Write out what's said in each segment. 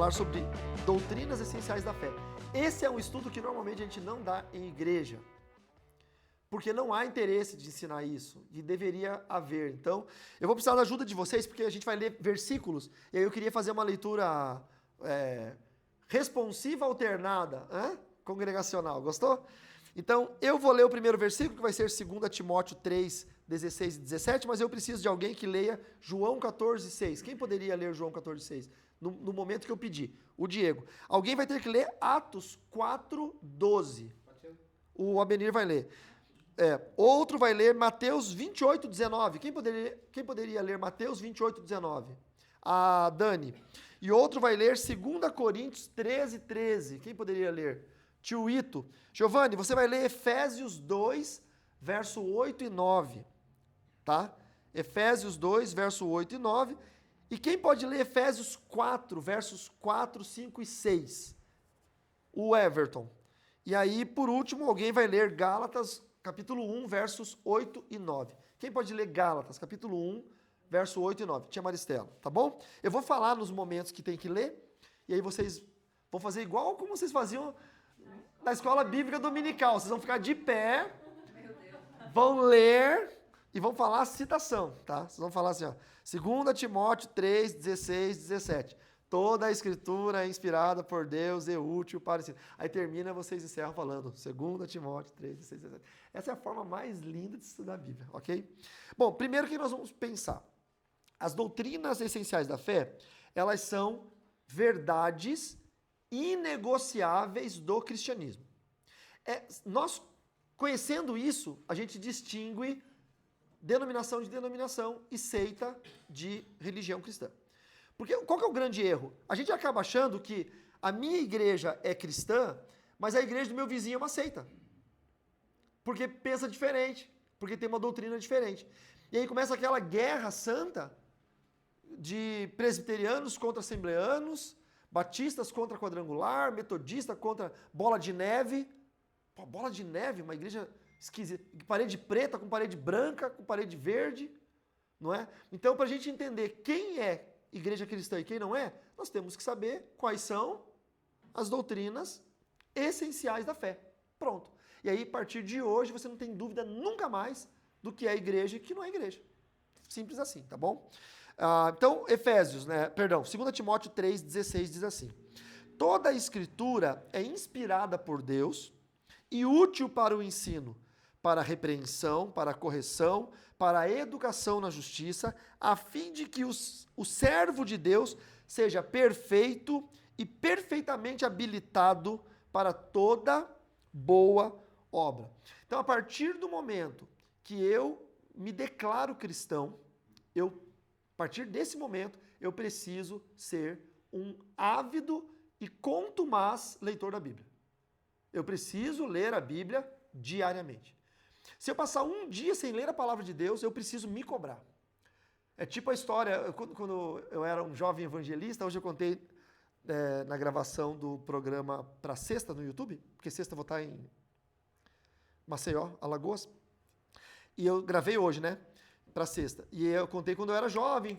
falar sobre doutrinas essenciais da fé. Esse é um estudo que normalmente a gente não dá em igreja, porque não há interesse de ensinar isso, e deveria haver. Então, eu vou precisar da ajuda de vocês, porque a gente vai ler versículos, e aí eu queria fazer uma leitura responsiva alternada, congregacional, gostou? Então, eu vou ler o primeiro versículo, que vai ser 2 Timóteo 3, 16 e 17, mas eu preciso de alguém que leia João 14, 6. Quem poderia ler João 14, 6? No momento que eu pedi. O Diego. Alguém vai ter que ler Atos 4, 12. O Abenir vai ler. Outro vai ler Mateus 28, 19. Quem poderia ler Mateus 28, 19? A Dani. E outro vai ler 2 Coríntios 13, 13. Quem poderia ler? Tio Ito. Giovanni, você vai ler Efésios 2, verso 8 e 9. Tá? Efésios 2, verso 8 e 9. E quem pode ler Efésios 4, versos 4, 5 e 6? O Everton. E aí, por último, alguém vai ler Gálatas, capítulo 1, versos 8 e 9. Quem pode ler Gálatas, capítulo 1, verso 8 e 9? Tia Maristela, tá bom? Eu vou falar nos momentos que tem que ler, e aí vocês vão fazer igual como vocês faziam na escola bíblica dominical. Vocês vão ficar de pé, vão ler e vão falar a citação, tá? Vocês vão falar assim, ó, 2 Timóteo 3, 16, 17. Toda a escritura é inspirada por Deus e útil para ensinar. Aí termina, vocês encerram falando 2 Timóteo 3, 16, 17. Essa é a forma mais linda de estudar a Bíblia, ok? Bom, primeiro que nós vamos pensar. As doutrinas essenciais da fé, elas são verdades inegociáveis do cristianismo. Nós, conhecendo isso, a gente distingue denominação de denominação e seita de religião cristã. Porque qual que é o grande erro? A gente acaba achando que a minha igreja é cristã, mas a igreja do meu vizinho é uma seita. Porque pensa diferente, porque tem uma doutrina diferente. E aí começa aquela guerra santa de presbiterianos contra assembleanos, batistas contra quadrangular, metodista contra bola de neve. Pô, bola de neve, uma igreja esquisita. Parede preta com parede branca, com parede verde, não é? Então, para a gente entender quem é igreja cristã e quem não é, nós temos que saber quais são as doutrinas essenciais da fé. Pronto. E aí, a partir de hoje, você não tem dúvida nunca mais do que é igreja e que não é igreja. Simples assim, tá bom? Então, 2 Timóteo 3, 16 diz assim: toda a escritura é inspirada por Deus e útil para o ensino, para a repreensão, para a correção, para a educação na justiça, a fim de que o servo de Deus seja perfeito e perfeitamente habilitado para toda boa obra. Então, a partir do momento que eu me declaro cristão, a partir desse momento, eu preciso ser um ávido e contumaz leitor da Bíblia. Eu preciso ler a Bíblia diariamente. Se eu passar um dia sem ler a palavra de Deus, eu preciso me cobrar. É tipo a história, quando eu era um jovem evangelista, hoje eu contei na gravação do programa para sexta no YouTube, porque sexta eu vou estar em Maceió, Alagoas, e eu gravei hoje, né, para sexta. E eu contei quando eu era jovem,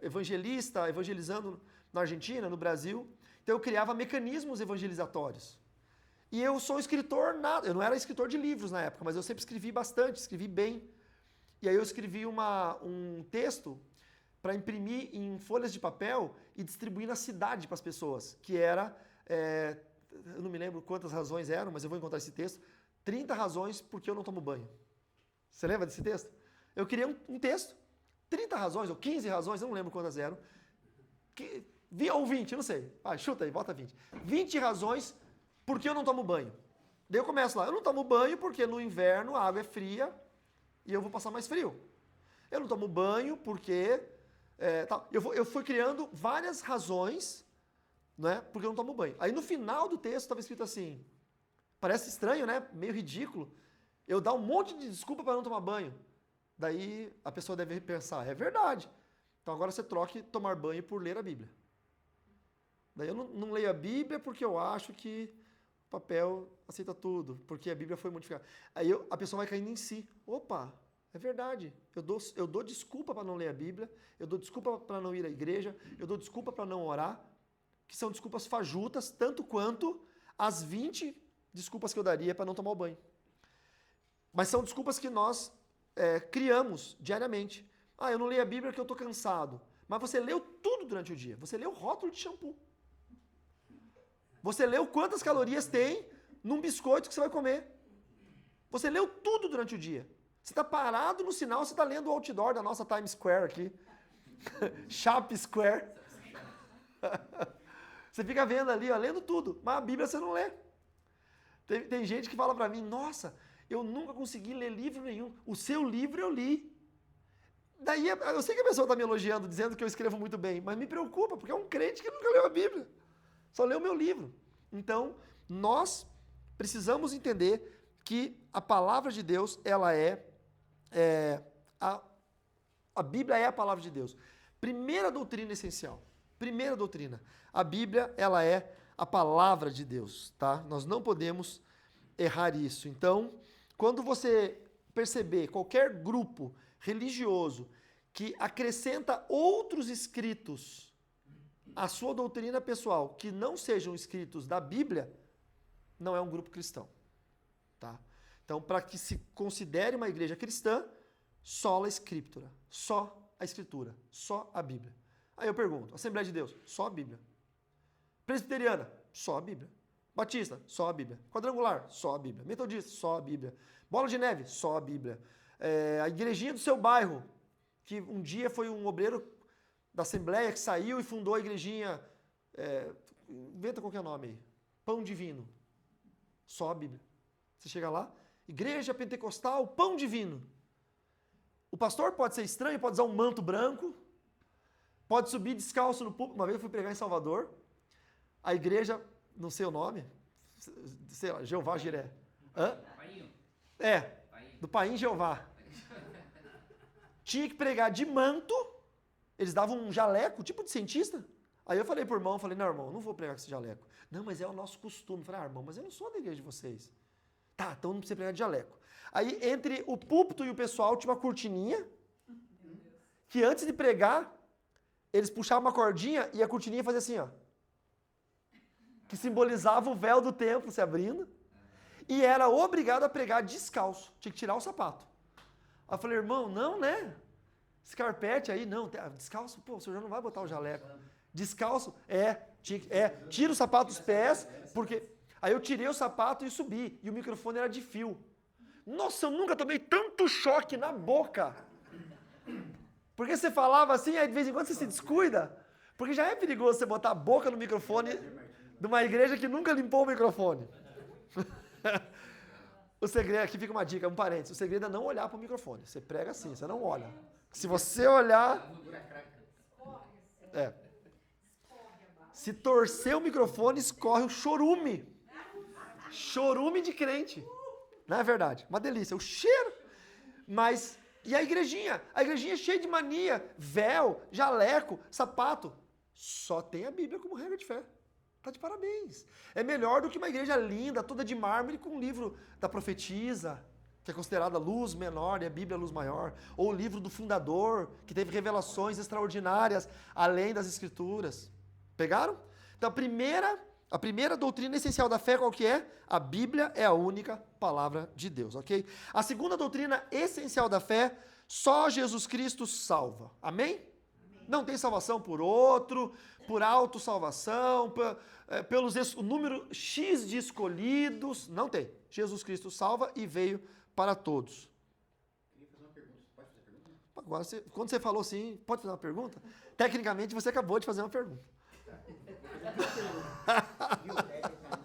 evangelizando na Argentina, no Brasil, então eu criava mecanismos evangelizatórios. E eu sou escritor, eu não era escritor de livros na época, mas eu sempre escrevi bastante, escrevi bem. E aí eu escrevi um texto para imprimir em folhas de papel e distribuir na cidade para as pessoas, que era, eu não me lembro quantas razões eram, mas eu vou encontrar esse texto, 30 razões porque eu não tomo banho. Você lembra desse texto? Eu queria um texto, 30 razões ou 15 razões, eu não lembro quantas eram, ou 20, eu não sei, chuta aí, bota 20. 20 razões porque eu não tomo banho. Daí eu começo lá, eu não tomo banho porque no inverno a água é fria e eu vou passar mais frio. Eu não tomo banho porque... Eu fui criando várias razões, né, porque eu não tomo banho. Aí no final do texto estava escrito assim, parece estranho, né, meio ridículo, eu dar um monte de desculpa para não tomar banho. Daí a pessoa deve pensar, é verdade. Então agora você troque tomar banho por ler a Bíblia. Daí eu não leio a Bíblia porque eu acho que o papel aceita tudo, porque a Bíblia foi modificada. Aí a pessoa vai caindo em si. Opa, é verdade. Eu dou desculpa para não ler a Bíblia, eu dou desculpa para não ir à igreja, eu dou desculpa para não orar, que são desculpas fajutas, tanto quanto as 20 desculpas que eu daria para não tomar o banho. Mas são desculpas que nós criamos diariamente. Ah, eu não leio a Bíblia porque eu estou cansado. Mas você leu tudo durante o dia. Você leu o rótulo de shampoo. Você leu quantas calorias tem num biscoito que você vai comer. Você leu tudo durante o dia. Você está parado no sinal, você está lendo o outdoor da nossa Times Square aqui. Sharp Square. Você fica vendo ali, ó, lendo tudo. Mas a Bíblia você não lê. Tem gente que fala para mim, nossa, eu nunca consegui ler livro nenhum. O seu livro eu li. Daí, eu sei que a pessoa está me elogiando, dizendo que eu escrevo muito bem, mas me preocupa, porque é um crente que nunca leu a Bíblia. Só leu o meu livro. Então, nós precisamos entender que a palavra de Deus, ela a Bíblia é a palavra de Deus. Primeira doutrina essencial. Primeira doutrina. A Bíblia, ela é a palavra de Deus, tá? Nós não podemos errar isso. Então, quando você perceber qualquer grupo religioso que acrescenta outros escritos à sua doutrina pessoal que não sejam escritos da Bíblia, não é um grupo cristão, tá? Então, para que se considere uma igreja cristã, só a Escritura, só a Escritura, só a Bíblia. Aí eu pergunto, Assembleia de Deus, só a Bíblia. Presbiteriana, só a Bíblia. Batista, só a Bíblia. Quadrangular, só a Bíblia. Metodista, só a Bíblia. Bola de Neve, só a Bíblia. A igrejinha do seu bairro, que um dia foi um obreiro da Assembleia que saiu e fundou a igrejinha, inventa qualquer nome aí, Pão Divino, só a Bíblia. Você chega lá, Igreja Pentecostal, Pão Divino. O pastor pode ser estranho, pode usar um manto branco, pode subir descalço no púlpito. Uma vez eu fui pregar em Salvador, a igreja, não sei o nome, sei lá, Jeová Jiré. Hã? Do Paim Jeová. Tinha que pregar de manto, eles davam um jaleco, tipo de cientista. Aí eu falei pro irmão, não, irmão, não vou pregar com esse jaleco. Não, mas é o nosso costume. Eu falei, irmão, mas eu não sou da igreja de vocês. Tá, então não precisa pregar de jaleco. Aí, entre o púlpito e o pessoal, tinha uma cortininha, que antes de pregar, eles puxavam uma cordinha e a cortininha fazia assim, ó. Que simbolizava o véu do templo se abrindo. E era obrigado a pregar descalço. Tinha que tirar o sapato. Aí eu falei, irmão, não, né? Escarpete aí, não. Descalço, pô, o senhor já não vai botar o jaleco. Descalço, tira o sapato dos pés, porque... Aí eu tirei o sapato e subi. E o microfone era de fio. Nossa, eu nunca tomei tanto choque na boca. Porque você falava assim, aí de vez em quando você se descuida. Porque já é perigoso você botar a boca no microfone de uma igreja que nunca limpou o microfone. O segredo, aqui fica uma dica, um parênteses. O segredo é não olhar para o microfone. Você prega assim, você não olha. Se você olhar... Se torcer o microfone, escorre o chorume. Chorume de crente. Não é verdade? Uma delícia. O cheiro. Mas, e a igrejinha? A igrejinha é cheia de mania. Véu, jaleco, sapato. Só tem a Bíblia como regra de fé. Tá de parabéns. É melhor do que uma igreja linda, toda de mármore, com um livro da profetisa, que é considerada luz menor e a Bíblia luz maior. Ou o livro do fundador, que teve revelações extraordinárias, além das escrituras. Pegaram? Então a primeira doutrina essencial da fé qual que é? A Bíblia é a única palavra de Deus, ok? A segunda doutrina essencial da fé, só Jesus Cristo salva. Amém? Não tem salvação por outro, por autossalvação, pelos o número X de escolhidos. Não tem. Jesus Cristo salva e veio para todos. Queria fazer uma pergunta. Pode fazer pergunta? Agora, quando você falou assim, pode fazer uma pergunta? Tecnicamente, você acabou de fazer uma pergunta.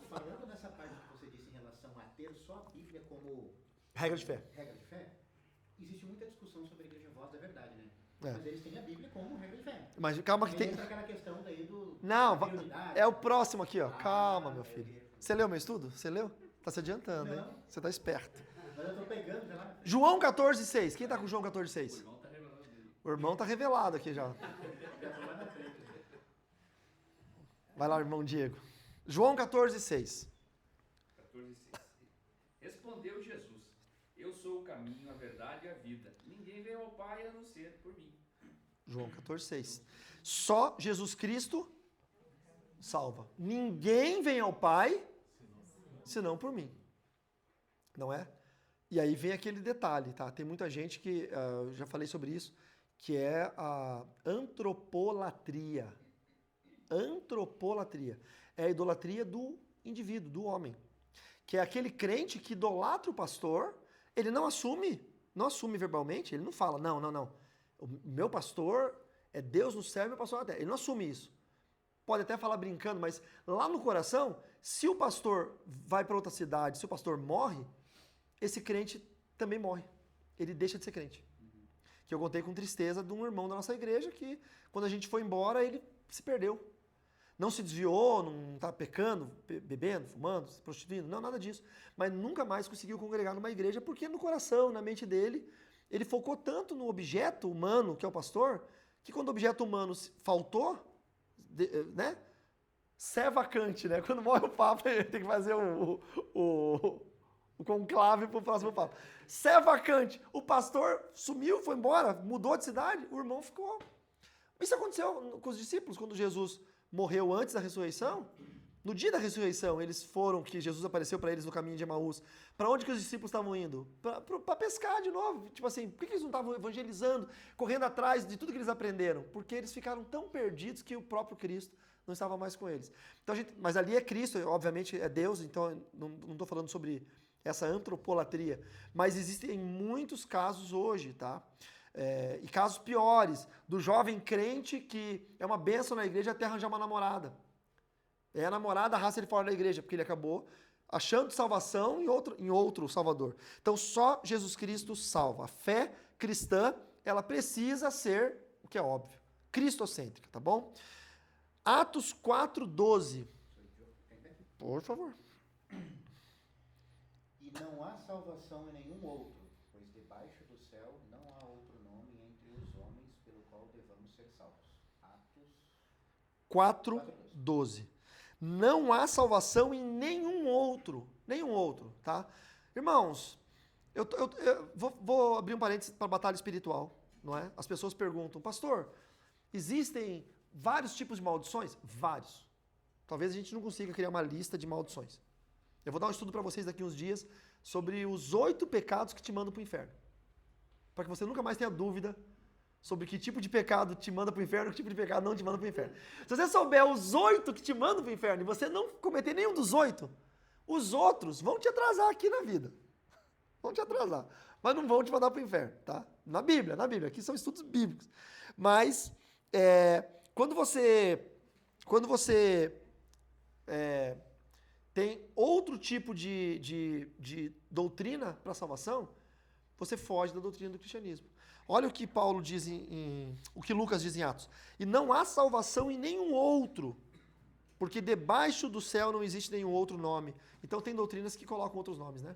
Falando nessa parte que você disse em relação a ter só a Bíblia como regra de fé, existe muita discussão sobre a Igreja Voz da Verdade, né? É. Mas eles têm a Bíblia como regra de fé. Mas calma que tem... Entra aquela questão daí do... Não, da prioridade. é o próximo aqui, ó. Calma, meu filho. Você leu meu estudo? Você leu? Tá se adiantando, hein? Você tá esperto. Mas eu tô pegando já lá. João 14,6. Quem tá com João 14,6? O irmão tá revelado aqui já. Vai lá, irmão Diego. João 14,6. 14:6. Respondeu Jesus: Eu sou o caminho, a verdade e a vida. Ninguém veio ao Pai a não ser por mim. João 14,6. Só Jesus Cristo salva. Ninguém vem ao Pai senão por mim. Não é? E aí vem aquele detalhe, tá? Tem muita gente que, eu já falei sobre isso, que é a antropolatria. Antropolatria. É a idolatria do indivíduo, do homem. Que é aquele crente que idolatra o pastor, ele não assume verbalmente, ele não fala, não. O meu pastor é Deus no céu e meu pastor na terra. Ele não assume isso. Pode até falar brincando, mas lá no coração, se o pastor vai para outra cidade, se o pastor morre, esse crente também morre. Ele deixa de ser crente. Que eu contei com tristeza de um irmão da nossa igreja que, quando a gente foi embora, ele se perdeu. Não se desviou, não está pecando, bebendo, fumando, se prostituindo, não, nada disso. Mas nunca mais conseguiu congregar numa igreja, porque no coração, na mente dele, ele focou tanto no objeto humano, que é o pastor, que quando o objeto humano faltou, né? Sé vacante, né? Quando morre o Papa, ele tem que fazer o conclave para o próximo Papa. Sé vacante. O pastor sumiu, foi embora, mudou de cidade, o irmão ficou. Isso aconteceu com os discípulos, quando Jesus morreu antes da ressurreição. No dia da ressurreição, eles foram, que Jesus apareceu para eles no caminho de Emaús. Para onde que os discípulos estavam indo? Para pescar de novo. Tipo assim, por que eles não estavam evangelizando, correndo atrás de tudo que eles aprenderam? Porque eles ficaram tão perdidos que o próprio Cristo não estava mais com eles. Então, mas ali é Cristo, obviamente é Deus, então não estou falando sobre essa antropolatria. Mas existem muitos casos hoje, tá? E casos piores, do jovem crente que é uma bênção na igreja até arranjar uma namorada. A namorada arrasta ele fora da igreja, porque ele acabou achando salvação em outro Salvador. Então só Jesus Cristo salva. A fé cristã, ela precisa ser, o que é óbvio, cristocêntrica, tá bom? Atos 4:12. Por favor. E não há salvação em nenhum outro, pois debaixo do céu não há outro nome entre os homens pelo qual devamos ser salvos. Atos 4:12. Não há salvação em nenhum outro, tá? Irmãos, eu vou abrir um parênteses para a batalha espiritual, não é? As pessoas perguntam, pastor, existem vários tipos de maldições? Vários. Talvez a gente não consiga criar uma lista de maldições. Eu vou dar um estudo para vocês daqui uns dias sobre os 8 pecados que te mandam para o inferno. Para que você nunca mais tenha dúvida sobre que tipo de pecado te manda para o inferno e que tipo de pecado não te manda para o inferno. Se você souber os 8 que te mandam para o inferno e você não cometer nenhum dos 8, os outros vão te atrasar aqui na vida. Vão te atrasar. Mas não vão te mandar para o inferno, tá? Na Bíblia. Aqui são estudos bíblicos. Mas, quando você tem outro tipo de doutrina para a salvação, você foge da doutrina do cristianismo. Olha o que Paulo diz o que Lucas diz em Atos. E não há salvação em nenhum outro, porque debaixo do céu não existe nenhum outro nome. Então tem doutrinas que colocam outros nomes, né?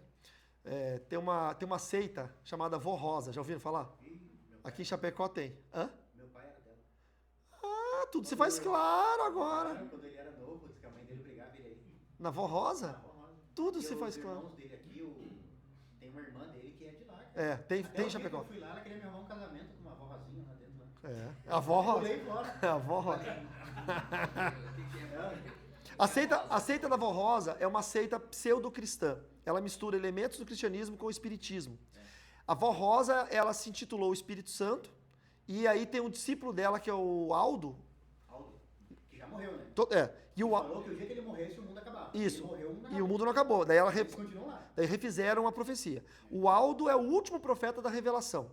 Tem uma seita chamada Vó Rosa, já ouviram falar? Aqui em Chapecó tem. Hã? Meu pai era dela. Ah, tudo se faz claro agora. Quando ele era novo, disse que a mãe dele brigava ele aí. Na Vó Rosa? Na Vó Rosa. Tudo E se faz os claro. irmãos dele aqui, tem uma irmã dele que é de lá. Cara. Tem Até em o dia que Chapecó. eu fui lá, ela queria me arrumar um casamento com uma avó Rosinha lá dentro. Lá. A Vó Rosa. Pulei fora. A Vó Rosa. A seita da Vó Rosa é uma seita pseudo-cristã. Ela mistura elementos do cristianismo com o espiritismo. A Vó Rosa, ela se intitulou o Espírito Santo, e aí tem um discípulo dela, que é o Aldo. Aldo, que já morreu, né? E o Falou que o dia que ele morresse, o mundo acabava. Isso. Ele morreu, E o mundo não acabou. Daí eles continuam lá. Daí refizeram a profecia. O Aldo é o último profeta da revelação.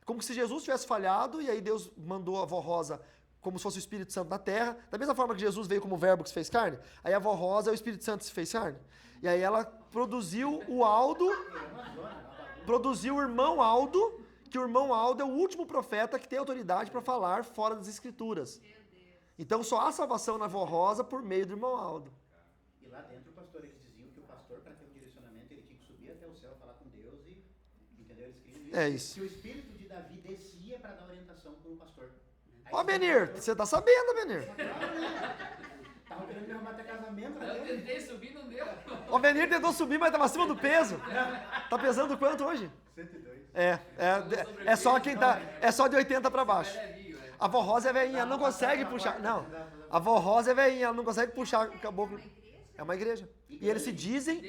Como se Jesus tivesse falhado, e aí Deus mandou a Vó Rosa como se fosse o Espírito Santo na terra. Da mesma forma que Jesus veio como verbo que se fez carne, aí a Vó Rosa é o Espírito Santo que se fez carne. E aí ela produziu o Aldo, produziu o irmão Aldo, que o irmão Aldo é o último profeta que tem autoridade para falar fora das Escrituras. Então só há salvação na Vó Rosa por meio do irmão Aldo. E lá dentro, o pastor, eles diziam que o pastor, para ter um direcionamento, ele tinha que subir até o céu, falar com Deus e, entendeu? Eles queriam isso. É isso. Que o espírito de Davi descia para dar orientação para o pastor. Ó, Benir, você tá sabendo, Benir? Claro, né? Tava querendo me arrumar até casamento, né? Eu tentei subir, não deu. O Benir tentou subir, mas tava acima do peso. Tá pesando quanto hoje? 102. É só quem tá. É só de 80 para baixo. A avó Rosa é velhinha, ela não consegue puxar. Não, a avó Rosa é velhinha, ela não consegue puxar o caboclo. É uma igreja. E eles se dizem...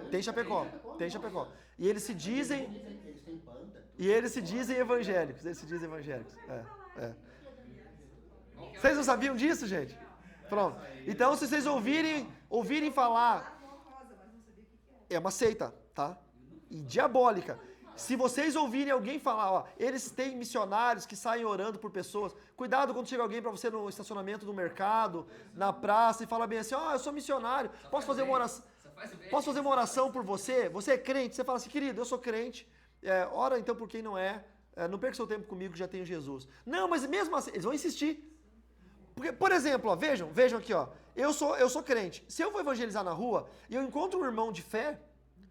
Tem Chapecó. Tem Chapecó. E eles se dizem... Eles têm banda. E eles se dizem evangélicos. Eles se dizem evangélicos. Vocês não sabiam disso, gente? Pronto. Então, se vocês ouvirem falar... É uma seita, tá? E diabólica. Se vocês ouvirem alguém falar, ó, eles têm missionários que saem orando por pessoas. Cuidado quando chega alguém para você no estacionamento do mercado, na praça, e fala bem assim, ó, eu sou missionário, posso fazer uma oração? Posso fazer uma oração por você? Você é crente? Você fala assim, querido, eu sou crente. Ora então por quem não é. Não perca seu tempo comigo, já tenho Jesus. Não, mas mesmo assim, eles vão insistir. Porque, por exemplo, ó, vejam aqui, ó. Eu sou crente. Se eu vou evangelizar na rua e eu encontro um irmão de fé,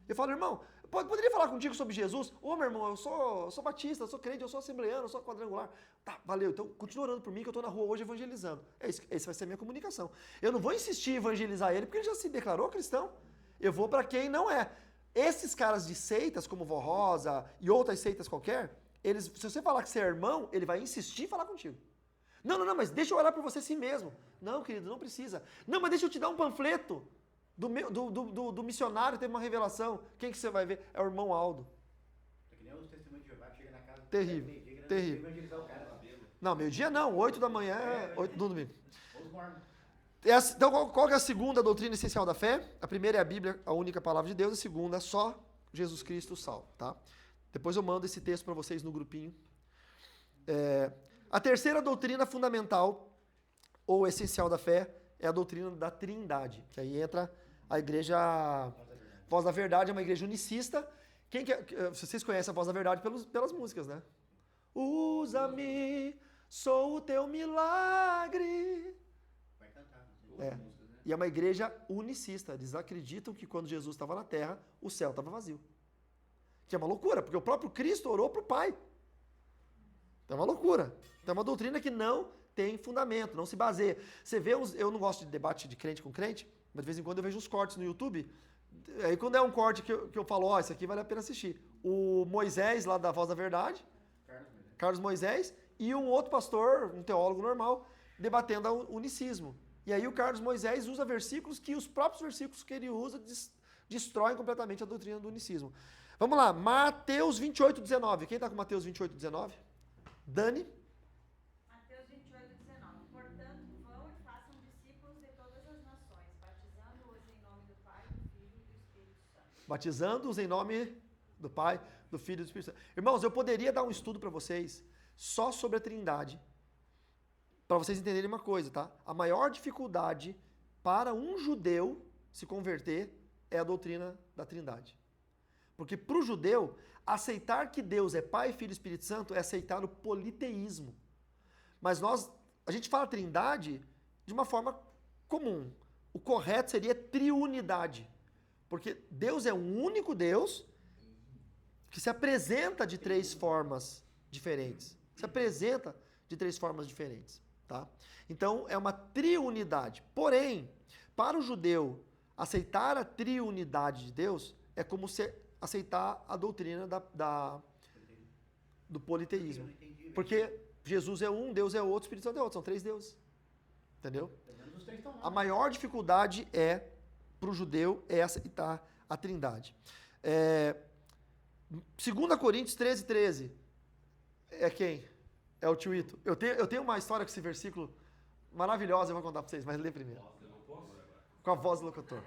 eu falo, irmão, poderia falar contigo sobre Jesus? Ô, meu irmão, eu sou batista, eu sou crente, eu sou assembleano, eu sou quadrangular. Tá, valeu. Então, continua orando por mim que eu estou na rua hoje evangelizando. Essa vai ser a minha comunicação. Eu não vou insistir em evangelizar ele porque ele já se declarou cristão. Eu vou para quem não é. Esses caras de seitas, como Vó Rosa e outras seitas qualquer, se você falar que você é irmão, ele vai insistir em falar contigo. Não, mas deixa eu orar por você assim mesmo. Não, querido, não precisa. Não, mas deixa eu te dar um panfleto do missionário, teve uma revelação. Quem que você vai ver? É o irmão Aldo. É que nem os testemunhos de Jeová, chega na casa... Terrível. Evangelizar o cara. Não, meio-dia não, 8 da manhã, 8 do domingo. Os mormons. Então, qual que é a segunda doutrina essencial da fé? A primeira é a Bíblia, a única palavra de Deus. A segunda é só Jesus Cristo salvo, tá? Depois eu mando esse texto para vocês no grupinho. A terceira doutrina fundamental ou essencial da fé é a doutrina da Trindade, que aí entra a igreja Voz da Verdade, é uma igreja unicista. Vocês conhecem a Voz da Verdade pelas músicas, né? Usa-me, sou o teu milagre. Vai cantar. E é uma igreja unicista. Eles acreditam que quando Jesus estava na terra, o céu estava vazio. Que é uma loucura, porque o próprio Cristo orou para o Pai. Então é uma loucura. Então é uma doutrina que não tem fundamento, não se baseia. Você vê eu não gosto de debate de crente com crente, mas de vez em quando eu vejo uns cortes no YouTube. Aí quando é um corte que eu falo, ó, isso aqui vale a pena assistir. O Moisés, lá da Voz da Verdade, Carlos Moisés, e um outro pastor, um teólogo normal, debatendo o unicismo. E aí o Carlos Moisés usa versículos que os próprios versículos que ele usa destroem completamente a doutrina do unicismo. Vamos lá, Mateus 28, 19. Quem está com Mateus 28, 19? Dani? Mateus 28, 19. Portanto, vão e façam discípulos de todas as nações, batizando-os em nome do Pai, do Filho e do Espírito Santo. Batizando-os em nome do Pai, do Filho e do Espírito Santo. Irmãos, eu poderia dar um estudo para vocês só sobre a Trindade, para vocês entenderem uma coisa, tá? A maior dificuldade para um judeu se converter é a doutrina da Trindade. Porque para o judeu, aceitar que Deus é Pai, Filho e Espírito Santo é aceitar o politeísmo. Mas a gente fala Trindade de uma forma comum. O correto seria triunidade. Porque Deus é um único Deus que se apresenta de três formas diferentes. Se apresenta de três formas diferentes. Tá? Então, é uma triunidade. Porém, para o judeu, aceitar a triunidade de Deus é como se aceitar a doutrina do politeísmo. Porque Jesus é um, Deus é outro, Espírito Santo é outro. São três deuses. Entendeu? A maior dificuldade para o judeu é aceitar a Trindade. 2 Coríntios 13, 13. É quem? É o tio Ito. Eu tenho uma história com esse versículo maravilhosa, eu vou contar para vocês, mas lê primeiro. Com a voz do locutor.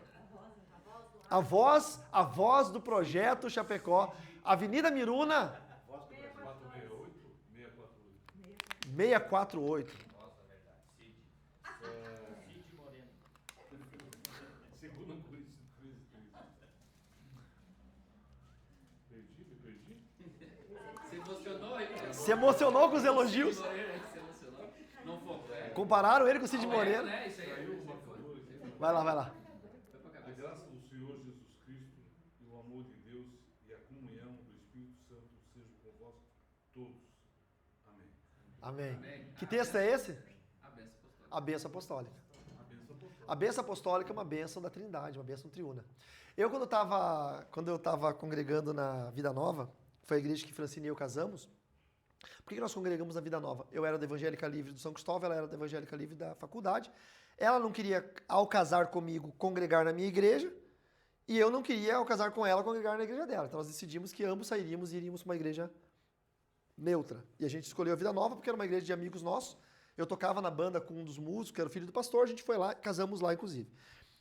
A voz do projeto Chapecó, Avenida Miruna 648. Nossa, verdade. Cid Moreno. Segunda Coríntios 13, 13. Me perdi? Se emocionou aí? Se emocionou com os elogios? Cid Moreno, se emocionou? Não foi. Compararam ele com o Cid Moreno. Né? Isso aí. Vai lá. Foi pra A cabeça. graça do Senhor Jesus Cristo e o amor de Deus e a comunhão do Espírito Santo sejam convosco todos. Amém. Amém. Amém. Que texto é esse? A benção apostólica. A bênção apostólica. A benção apostólica. A bênção apostólica é uma bênção da Trindade, uma bênção triuna. Quando eu estava congregando na Vida Nova, foi a igreja que Francine e eu casamos, Por que nós congregamos na Vida Nova? Eu era da Evangélica Livre do São Cristóvão, ela era da Evangélica Livre da faculdade. Ela não queria, ao casar comigo, congregar na minha igreja, e eu não queria, ao casar com ela, congregar na igreja dela. Então nós decidimos que ambos sairíamos e iríamos para uma igreja neutra. E a gente escolheu a Vida Nova porque era uma igreja de amigos nossos. Eu tocava na banda com um dos músicos, que era o filho do pastor, a gente foi lá, casamos lá, inclusive.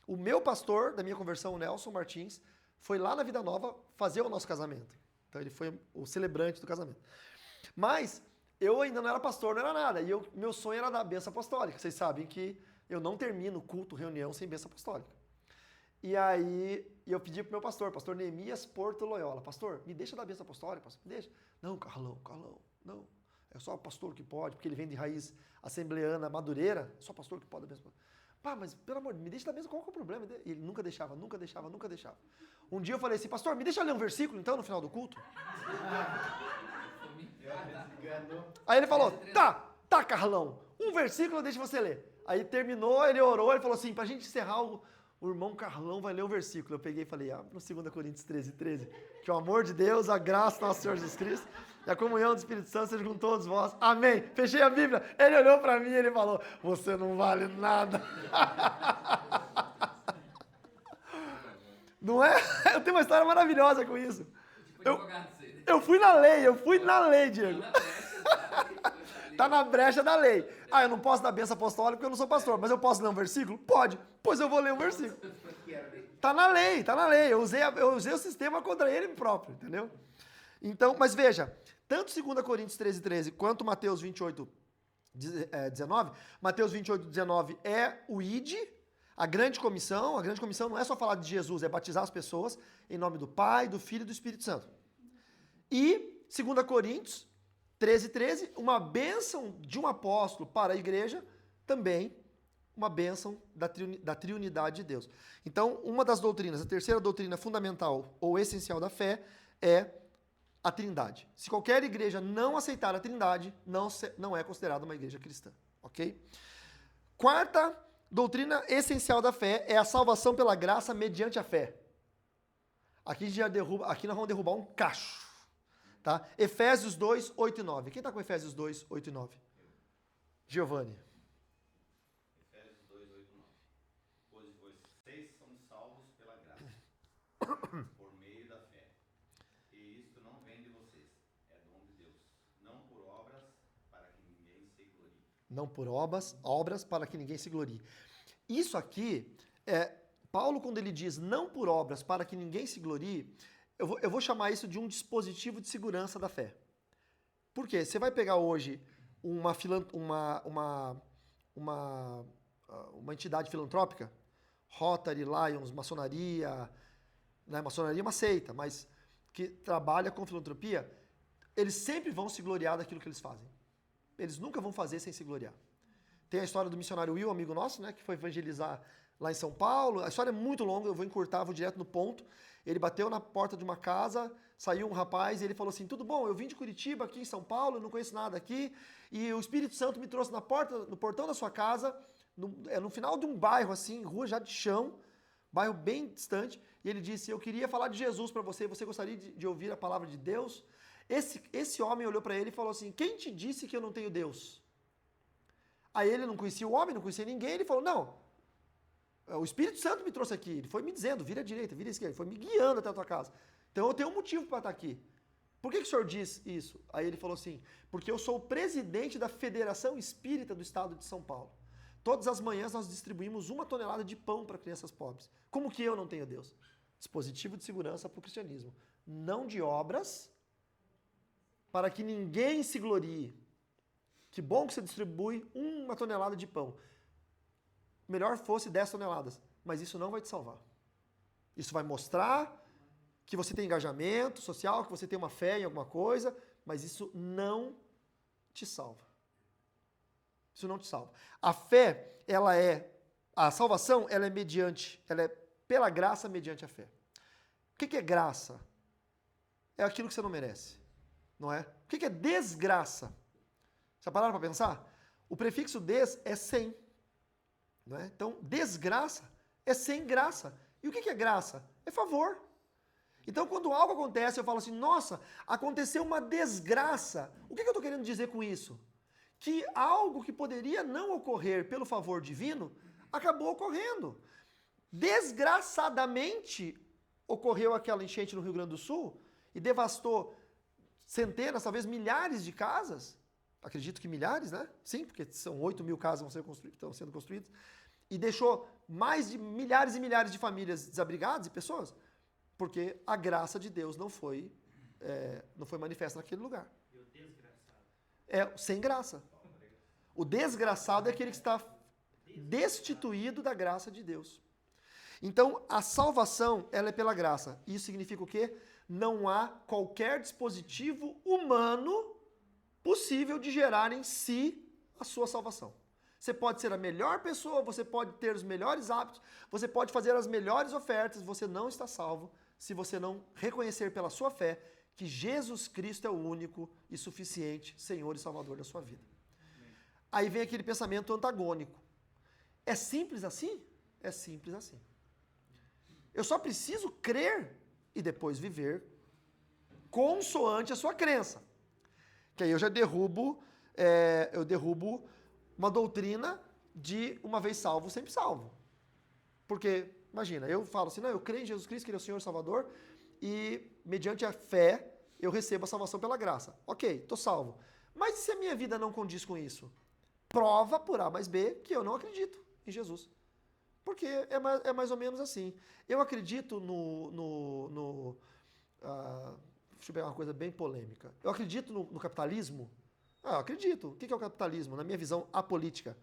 O meu pastor da minha conversão, o Nelson Martins, foi lá na Vida Nova fazer o nosso casamento. Então ele foi o celebrante do casamento. Mas eu ainda não era pastor, não era nada. E meu sonho era dar bênção apostólica. Vocês sabem que eu não termino culto, reunião sem bênção apostólica. E aí eu pedi pro meu pastor Neemias Porto Loyola, pastor, me deixa dar bênção apostólica, pastor, me deixa. Não, Carlão, não. É só o pastor que pode, porque ele vem de raiz assembleana madureira, só o pastor que pode dar bênção. Pá, mas pelo amor, me deixa dar bênção, qual que é o problema? E ele nunca deixava. Um dia eu falei assim, pastor, me deixa ler um versículo então no final do culto. Aí ele falou, tá, Carlão, um versículo deixa você ler. Aí terminou, ele orou, ele falou assim, pra gente encerrar, o irmão Carlão vai ler o versículo. Eu peguei e falei, no 2 Coríntios 13, que o amor de Deus, a graça do nosso Senhor Jesus Cristo e a comunhão do Espírito Santo seja com todos vós. Amém. Fechei a Bíblia. Ele olhou pra mim e ele falou, você não vale nada. Não é? Eu tenho uma história maravilhosa com isso. Eu fui na lei, Diego. Tá na brecha da lei. Eu não posso dar bênção apostólica porque eu não sou pastor, mas eu posso ler um versículo? Pode. Pois eu vou ler um versículo. Tá na lei. Eu usei o sistema contra ele próprio, entendeu? Então, mas veja, tanto 2 Coríntios 13, quanto Mateus 28, 19, Mateus 28, 19 é o ID, a grande comissão. A grande comissão não é só falar de Jesus, é batizar as pessoas em nome do Pai, do Filho e do Espírito Santo. E 2 Coríntios 13, uma bênção de um apóstolo para a igreja, também uma bênção da triunidade de Deus. Então, uma das doutrinas, a terceira doutrina fundamental ou essencial da fé é a trindade. Se qualquer igreja não aceitar a trindade, não é considerada uma igreja cristã, ok? Quarta doutrina essencial da fé é a salvação pela graça mediante a fé. Aqui nós vamos derrubar um cacho. Tá? Efésios 2, 8 e 9. Quem está com Efésios 2, 8 e 9? Giovanni. Efésios 2, 8 e 9. Pois vocês são salvos pela graça, por meio da fé. E isto não vem de vocês, é dom de Deus. Não por obras, para que ninguém se glorie. Não por obras para que ninguém se glorie. Isso aqui, Paulo, quando ele diz não por obras para que ninguém se glorie, eu vou chamar isso de um dispositivo de segurança da fé. Por quê? Você vai pegar hoje uma entidade filantrópica, Rotary, Lions, maçonaria, né? Maçonaria é uma seita, mas que trabalha com filantropia, eles sempre vão se gloriar daquilo que eles fazem. Eles nunca vão fazer sem se gloriar. Tem a história do missionário Will, amigo nosso, né, que foi evangelizar lá em São Paulo. A história é muito longa, eu vou encurtar, vou direto no ponto. Ele bateu na porta de uma casa, saiu um rapaz e ele falou assim, tudo bom, eu vim de Curitiba aqui em São Paulo, eu não conheço nada aqui, e o Espírito Santo me trouxe no portão da sua casa, no final de um bairro assim, rua já de chão, bairro bem distante, e ele disse, eu queria falar de Jesus para você gostaria de ouvir a palavra de Deus? Esse homem olhou para ele e falou assim, quem te disse que eu não tenho Deus? Aí ele não conhecia o homem, não conhecia ninguém, ele falou, não, o Espírito Santo me trouxe aqui, ele foi me dizendo, vira à direita, vira à esquerda, ele foi me guiando até a tua casa. Então eu tenho um motivo para estar aqui. Por que o senhor diz isso? Aí ele falou assim, porque eu sou o presidente da Federação Espírita do Estado de São Paulo. Todas as manhãs nós distribuímos 1 tonelada de pão para crianças pobres. Como que eu não tenho Deus? Dispositivo de segurança para o cristianismo. Não de obras, para que ninguém se glorie. Que bom que você distribui 1 tonelada de pão. Melhor fosse 10 toneladas, mas isso não vai te salvar. Isso vai mostrar que você tem engajamento social, que você tem uma fé em alguma coisa, mas isso não te salva. Isso não te salva. A fé, a salvação, ela é pela graça mediante a fé. O que é graça? É aquilo que você não merece, não é? O que é desgraça? Já pararam para pensar? O prefixo des é sem. Não é? Então, desgraça é sem graça. E o que é graça? É favor. Então, quando algo acontece, eu falo assim, nossa, aconteceu uma desgraça. O que eu estou querendo dizer com isso? Que algo que poderia não ocorrer pelo favor divino, acabou ocorrendo. Desgraçadamente, ocorreu aquela enchente no Rio Grande do Sul e devastou centenas, talvez milhares de casas. Acredito que milhares, né? Sim, porque são 8 mil casas que estão sendo construídas. E deixou mais de milhares e milhares de famílias desabrigadas e pessoas, porque a graça de Deus não foi manifesta naquele lugar. E o desgraçado? É sem graça. O desgraçado é aquele que está destituído da graça de Deus. Então, a salvação, ela é pela graça. Isso significa o quê? Não há qualquer dispositivo humano possível de gerar em si a sua salvação. Você pode ser a melhor pessoa, você pode ter os melhores hábitos, você pode fazer as melhores ofertas, você não está salvo se você não reconhecer pela sua fé que Jesus Cristo é o único e suficiente Senhor e Salvador da sua vida. Aí vem aquele pensamento antagônico. É simples assim? É simples assim. Eu só preciso crer e depois viver consoante a sua crença. Que aí eu já derrubo uma doutrina de uma vez salvo, sempre salvo. Porque, imagina, eu falo assim, não, eu creio em Jesus Cristo, que ele é o Senhor e Salvador, e mediante a fé eu recebo a salvação pela graça. Ok, estou salvo. Mas e se a minha vida não condiz com isso? Prova por A mais B que eu não acredito em Jesus. Porque é mais ou menos assim. Eu acredito deixa eu pegar uma coisa bem polêmica. Eu acredito no capitalismo? Eu acredito. O que é o capitalismo? Na minha visão apolítica.